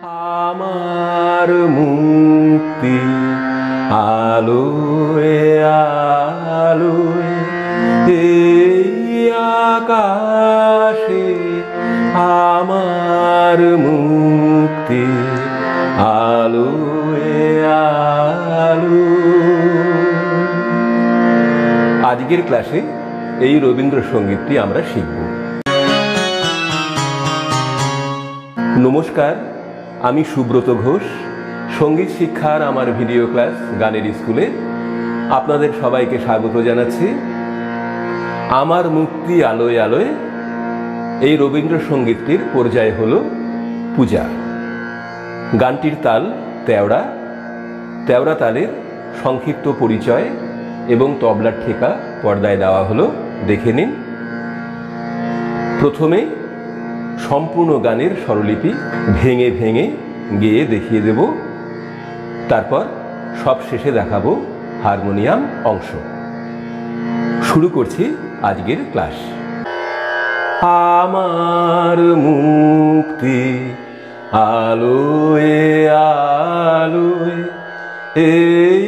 আমার মুক্তি আলোয় আলোয় এই আকাশে আমার মুক্তি আলোয় আলোয়। আজকের ক্লাসে এই রবীন্দ্রসঙ্গীতটি আমরা শিখব। নমস্কার, আমি সুব্রত ঘোষ। সঙ্গীত শিক্ষার আমার ভিডিও ক্লাস গানের স্কুলে আপনাদের সবাইকে স্বাগত জানাচ্ছি। আমার মুক্তি আলোয় আলোয় এই রবীন্দ্রসঙ্গীতটির পর্যায় হল পূজা। গানটির তাল তেওড়া। তেওড়া তালের সংক্ষিপ্ত পরিচয় এবং তবলার ঠেকা পর্দায় দেওয়া হলো, দেখে নিন। প্রথমে সম্পূর্ণ গানের স্বরলিপি ভেঙে ভেঙে গেয়ে দেখিয়ে দেব, তারপর সব শেষে দেখাবো হারমোনিয়াম অংশ। শুরু করছি আজকের ক্লাস। আমার মুক্তি আলোয় আলোয় এই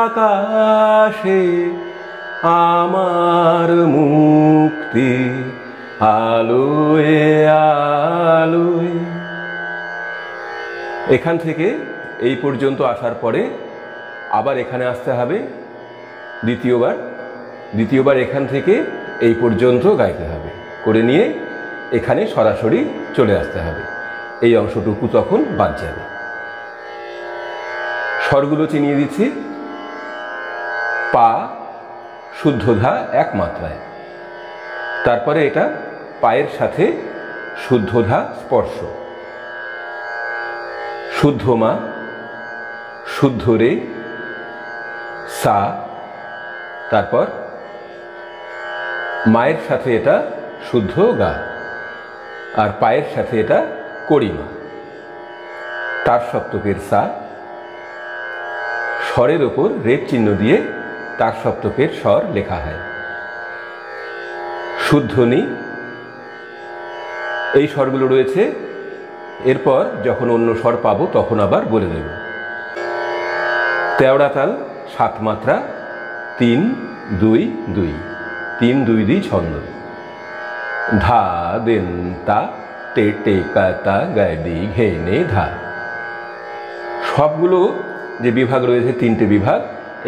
আকাশে আমার মুক্তি আলোয় আলোয়। এখান থেকে এই পর্যন্ত আসার পরে আবার এখানে আসতে হবে দ্বিতীয়বার এখান থেকে এই পর্যন্ত গাইতে হবে, করে নিয়ে এখানে সরাসরি চলে আসতে হবে। এই অংশটুকু তখন বাদ যাবে। স্বরগুলো চিনিয়ে দিচ্ছি। পা শুদ্ধ ধা এক মাত্রায়, তারপরে এটা পায়ের সাথে শুদ্ধ ধা স্পর্শ, শুদ্ধ মা, শুদ্ধ রে, সা, তারপর মায়ের সাথে এটা শুদ্ধ গা, আর পায়ের সাথে এটা কড়িমা। তার সপ্তকের সা, স্বরের ওপর রেপ চিহ্ন দিয়ে তার সপ্তকের স্বর লেখা হয়। শুদ্ধ নি, এই স্বরগুলো রয়েছে। এরপর যখন অন্য স্বর পাবো তখন আবার বলে দেব। তেওড়া তাল 7 মাত্রা, 3-2-2, 3-2-2 ছন্দ। ধা দেন তা টে টে কা তা গাডি ঘেনে ধা। সবগুলো যে বিভাগ রয়েছে 3টে বিভাগ,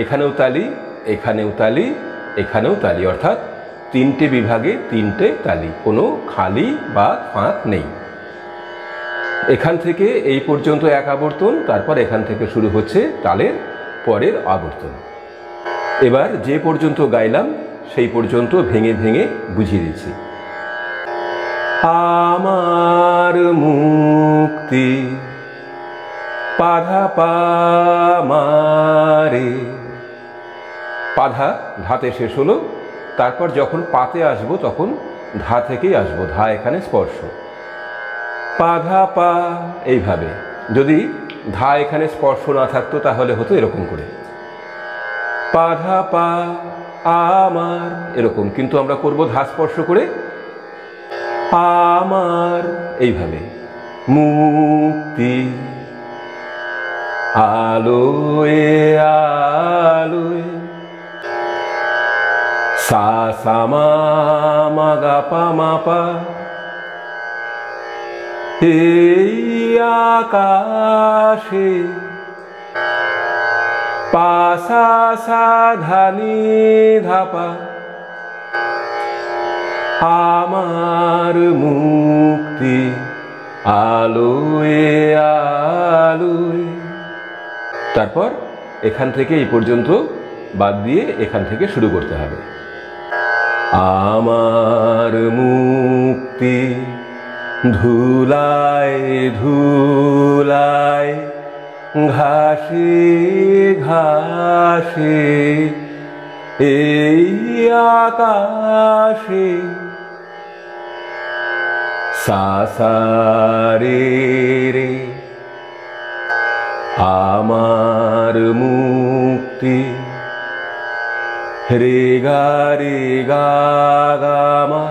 এখানেও তালি, এখানেও তালি, এখানেও তালি, অর্থাৎ 3টে বিভাগে 3টে তালি, কোনো খালি বা ফাঁক নেই। এখান থেকে এই পর্যন্ত এক আবর্তন, তারপর এখান থেকে শুরু হচ্ছে তালের পরের আবর্তন। এবার যে পর্যন্ত গাইলাম সেই পর্যন্ত ভেঙে ভেঙে বুঝিয়ে দিচ্ছি। আমার মুক্তি পাধা পা মারে। পাধা ধাতে শেষ হলো, তারপর যখন পাতে আসবো তখন ধা থেকেই আসবো, ধা এখানে স্পর্শ। পাধা পা, এইভাবে। যদি ধা এখানে স্পর্শ না থাকতো তাহলে হতো এরকম করে, পাধা পা আমার, এরকম। কিন্তু আমরা করব ধা স্পর্শ করে আমার, এইভাবে। মুক্তি আলোয় আলোয়, সা সা মা মা গা পা মা পা, এই আকাশে পা সা সা ধা নি ধা পা, আমার মুক্তি আলোয় আলোয়। তারপর এখান থেকে এই পর্যন্ত বাদ দিয়ে এখান থেকে শুরু করতে হবে। আমার মুক্তি ধুলায় ধুলায় ঘাসে ঘাসে এই আকাশে, সা সা রে রে, আমার মুক্তি রে গা গা মা,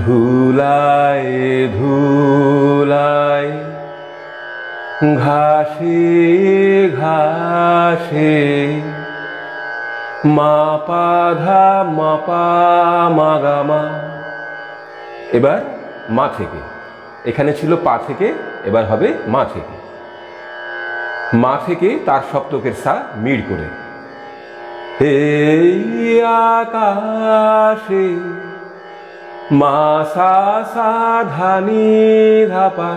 ধুলায় ধুলা ঘাসে ঘাসে মা পা ধা মা পা মা গা মা। এবার মা থেকে, এখানে ছিল পা থেকে, এবার হবে মা থেকে। মা থেকে তার সপ্তকের সা মিড় করে। এই আকাশে মা সা সা ধা নি ধা পা,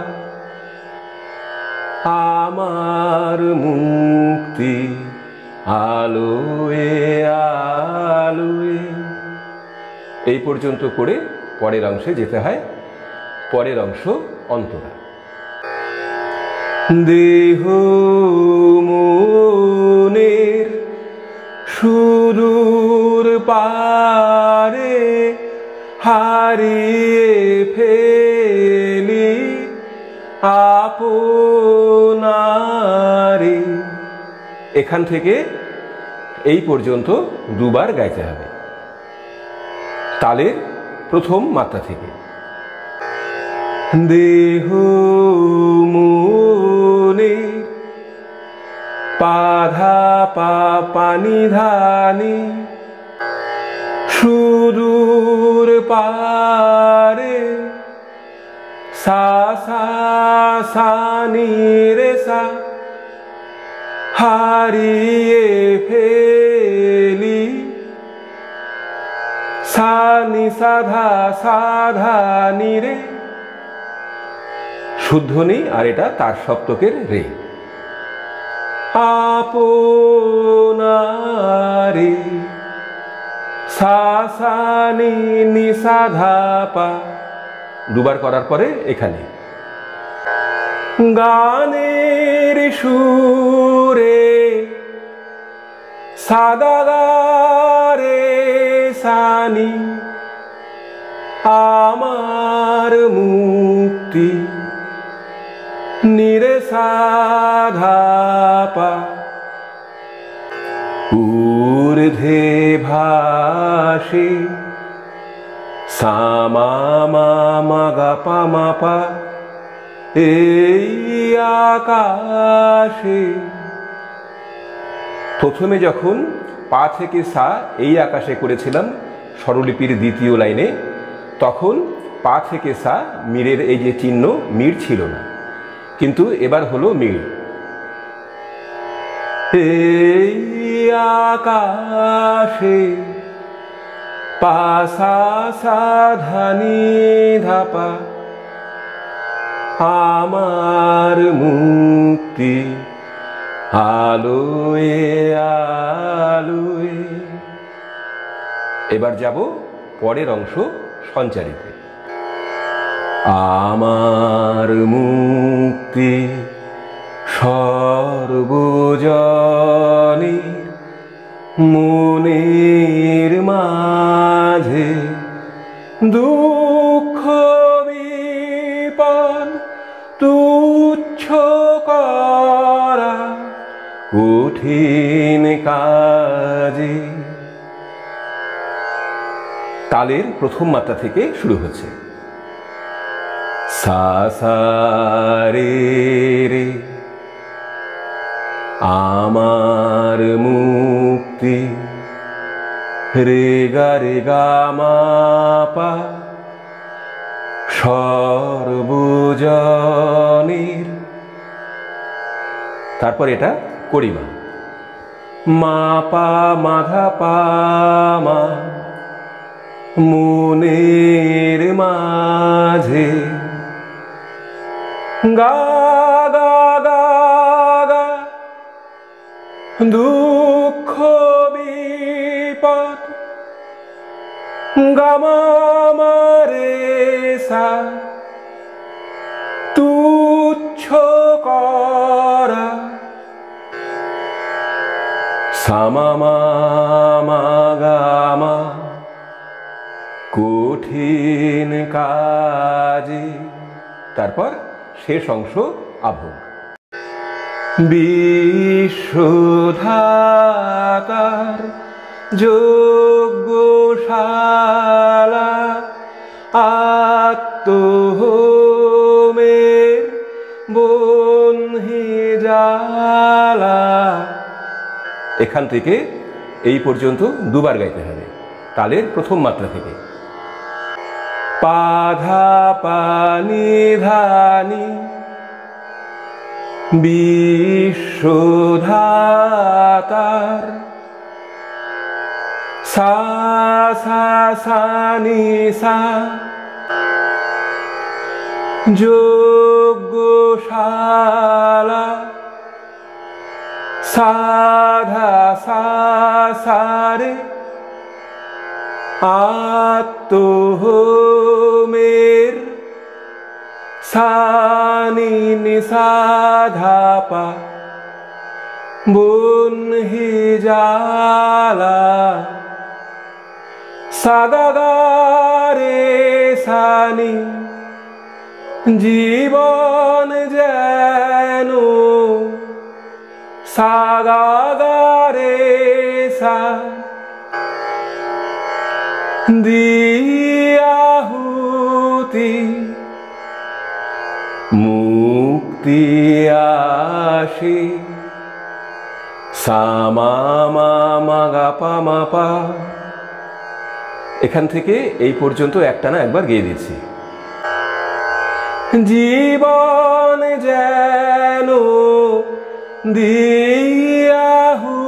আমার মুক্তি আলোয় আলোয়। এই পর্যন্ত করে পরের অংশে যেতে হয়। পরের অংশ অন্তরা। দেহ মনের সুদূর পারে হারিয়ে ফেলি আপনারে। এখান থেকে এই পর্যন্ত দুবার গাইতে হবে, তালের প্রথম মাত্রা থেকে। দেহ মনের পা ধা পা পানি ধানি সুদূর পারে সা সা সা নি রে সা, হারিয়ে ফেলি সা নি সা ধা নি রে। শুদ্ধ নি, আর এটা তার সপ্তকের রে। আপনারে সা সা নি নি সা ধা পা। দুবার করার পরে এখানে গানের সুরে সাদা গা রে সানি, আমার মুক্তি নিরে সাধা পা। ঊর্ধ্বে ভাসে সামা মা মা গা পা মা পা, এই আকাশে। প্রথমে যখন পা থেকে সা এই আকাশে করেছিলাম স্বরলিপির দ্বিতীয় লাইনে, তখন পা থেকে সা মিরের এই যে চিহ্ন, মির ছিল না, কিন্তু এবার হলো মির। এই আকাশে পা সা সা ধা নি ধা পা, আমার মুক্তি আলোয় আলোয়। এবার যাব পরের অংশ সঞ্চারিতে। আমার মুক্তি সর্বজনীর মনের মাঝে, দুঃখ বিপদ তুচ্ছ করা কঠিন কাজে। তালের প্রথম মাত্রা থেকে শুরু হচ্ছে। সা সা রে রে, আমার মুক্তি রে গা মা পা, সর্বজনীর। তারপর এটা করিমা, মা পা মাধা পা মা, মনের মাঝে গা গা গা গা, দুঃখ বিপদ গা মা মা রে সা, তুচ্ছ করা সা মা মা মা গা মা, কঠিন কাজে। তারপর শেষ অংশ আভোগ। বিশ্বধাতার যজ্ঞশালা আত্মহোমের বন্হি জ্বালা। এখান থেকে এই পর্যন্ত দুবার গাইতে হবে, তালের প্রথম মাত্রা থেকে। পা ধা পা নি ধা নি, বিশ্বধাতার। সা সা সা নি সা, যজ্ঞশালা। সা ধা সা সা রে, আত্মহোমের। সা নি নি সা ধা পা, বনহিজালা। সা গা গা রে সা নি, জীবন যেন। সা গা গা রে সা, দিয়াহুতি। মুক্তি আসে। সা মা মা মা গা পা মা পা। এখান থেকে এই পর্যন্ত একটানা একবার গেয়ে দিচ্ছি। জীবন যেন দিয়াহুতি,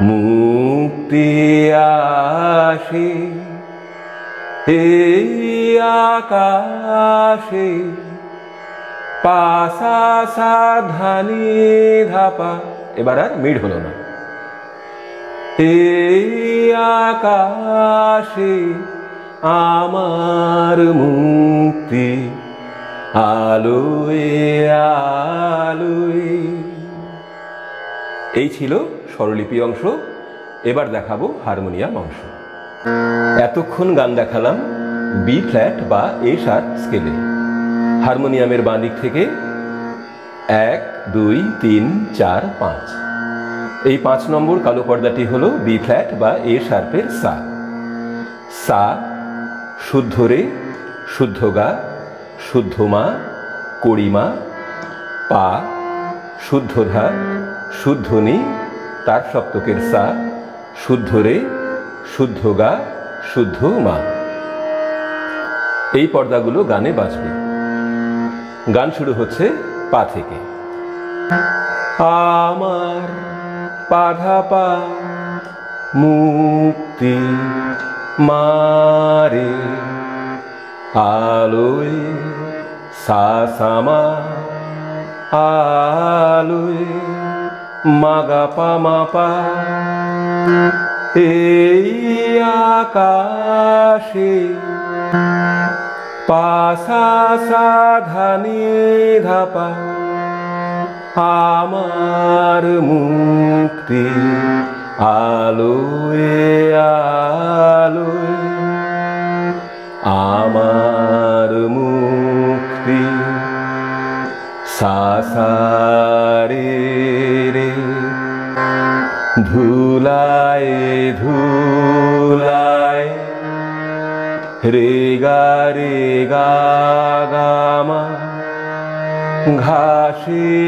মুক্তি আসে এই আকাশে। পা সা সা ধা নি ধা পা, এবার আর মিড হলো না। এই আকাশে আমার মুক্তি, আলোয় আলোয়। এই ছিল স্বরলিপি অংশ। এবার দেখাবো হারমোনিয়াম অংশ। এতক্ষণ গান দেখালাম বি ফ্ল্যাট বা এ শার্প স্কেলে। হারমোনিয়ামের বাঁ দিক থেকে 1 2 3 4 5। এই 5 নম্বর কালো পর্দাটি হলো বি ফ্ল্যাট বা এ শার্পের সা। সা, শুদ্ধ রে, শুদ্ধ গা, শুদ্ধ মা, কড়িমা। পা, শুদ্ধ ধা, শুদ্ধ নি, তার সপ্তকের সা, শুদ্ধ রে, শুদ্ধ গা, শুদ্ধ মা। এই পর্দাগুলো গানে বাজবে। গান শুরু হচ্ছে পা থেকে। আমার পা ধা পা, মুক্তি মারে আলোয়। সা সা মা, আলোয়। মা গা পা মা পা। এই আকাশে পা সা সা ধা নি ধা পা, আমার মুক্তি, আলোয় আলোয়। আমার মুক্তি। সা সা রে রে, ধুলায় ধুলায়। রে গা গা মা। ঘাসে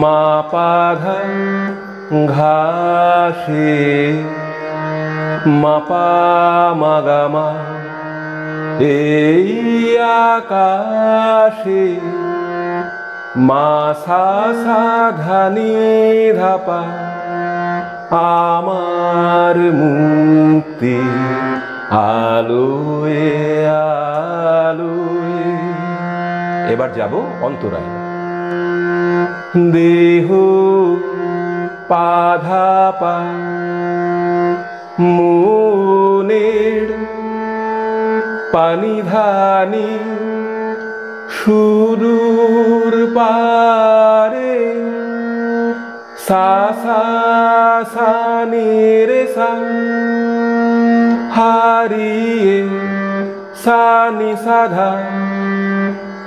মা পা ধা, ঘাসে মা পা মা গা মা। এই আকাশে মা সা সা ধা নি ধা পা, আমার মুক্তি, আলোয় আলোয়। এবার যাব অন্তরায়। দেহ পা ধা পা, মনের পানি ধানি, সুদূর পারে। সা সা সা নি রে সা, হারিয়ে সা নি সা ধা,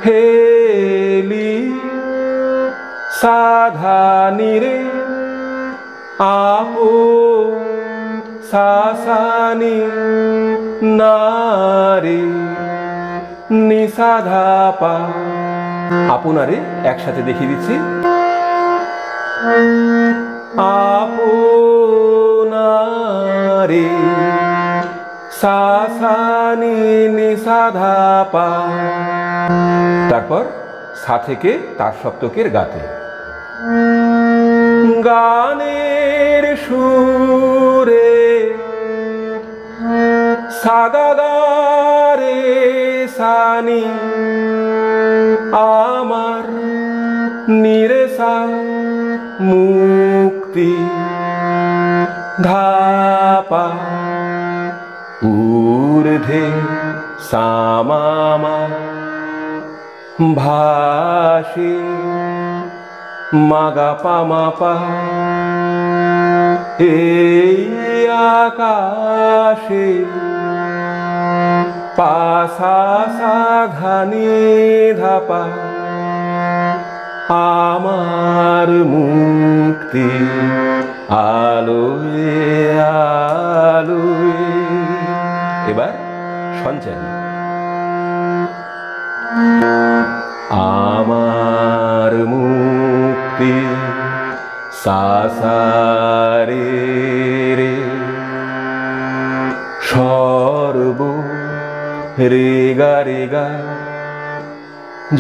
হেলি সা ধা নি রে। আপো সা সা নি না রে, নি সা ধা পা। আপনারে একসাথে দেখিয়ে দিচ্ছি। আপনারে সা সা নি নি সা ধা পা, তারপর সা থেকে তার সপ্তকের গাতে। গানের সুরে সা গা গা রে সা নি, আমার নিরে সা মুক্তি ধা পা, ঊর্ধ্বে সা মা মা ভাসে মা গা পা মা পা, এই আকাশে পা সা সা ধা নি ধা পা, আমার মুক্তি আলোয় আলোয়। এবার সঞ্চারী। আমার মুক্তি সা সা রে রে, সর্ব রে গা রে গা,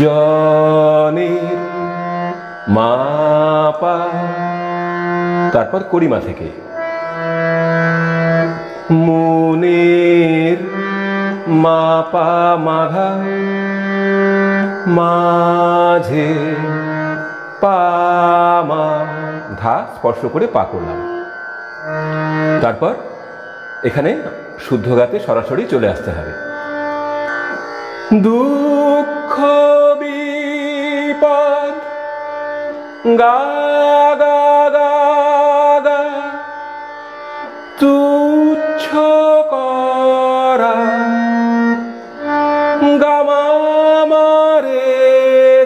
জনের মা পা, তারপর করিমা থেকে। মনের মা পা মা ধা, মাঝে পা মা ধা স্পর্শ করে পা করলাম। তারপর এখানে শুদ্ধ গাতে সরাসরি চলে আসতে হবে। দুঃখ বিপদ গা গা গা গা, তুচ্ছ করা গা মা মা রে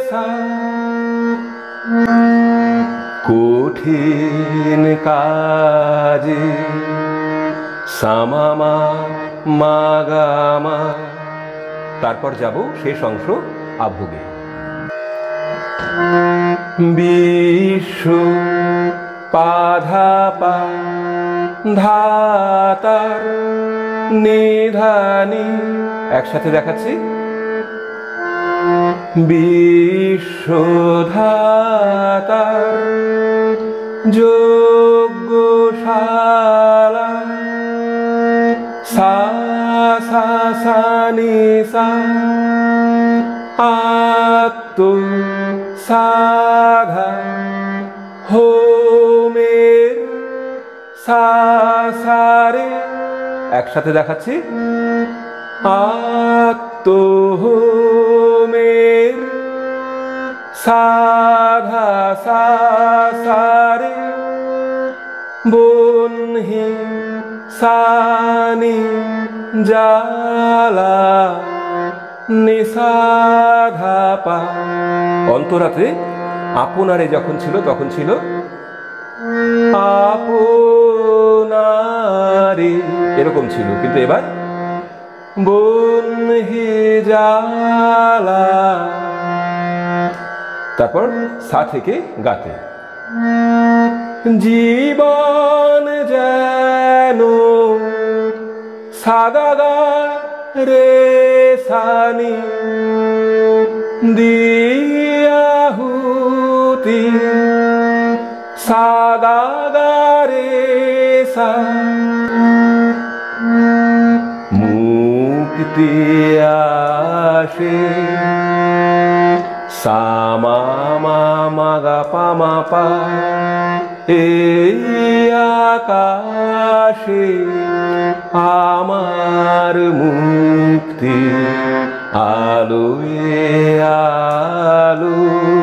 সা, কঠিন কাজে সা মা মা মা গা মা, তারপর যাব শেষ অংশ আভোগে। বিশ্ব পা ধা পা, ধাতার নিধানি, একসাথে দেখাচ্ছি। বিশ্ব ধাতার যজ্ঞশালা সা সা সা নি সা, আত্ম সাধা হোমের সা সা রে, একসাথে দেখাচ্ছি। আত্ম হোমের সাধা সা সা রে, বনহি সানি জালা নিসাধা পা। অন্তরাতে আপনারে যখন ছিল তখন ছিল আপনারে, এরকম ছিল, কিন্তু এবার বনহি জালা, তারপর সা থেকে গাতে। জীবন যেন সা গা গা রে সা নি, দিয়াহুতি সা গা গা রে সা, মুক্তি আসে সা মা মা মা গা পা মা পা, এই আকাশে আমার মুক্তি আলোয় আলোয়।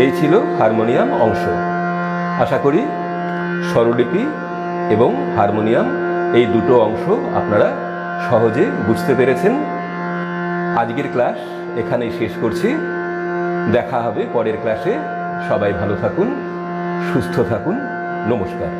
এই ছিল হারমোনিয়াম অংশ। আশা করি স্বরলিপি এবং হারমোনিয়াম এই দুটো অংশ আপনারা সহজে বুঝতে পেরেছেন। আজকের ক্লাস এখানেই শেষ করছি। দেখা হবে পরের ক্লাসে। সবাই ভালো থাকুন, সুস্থ থাকুন। নমস্কার।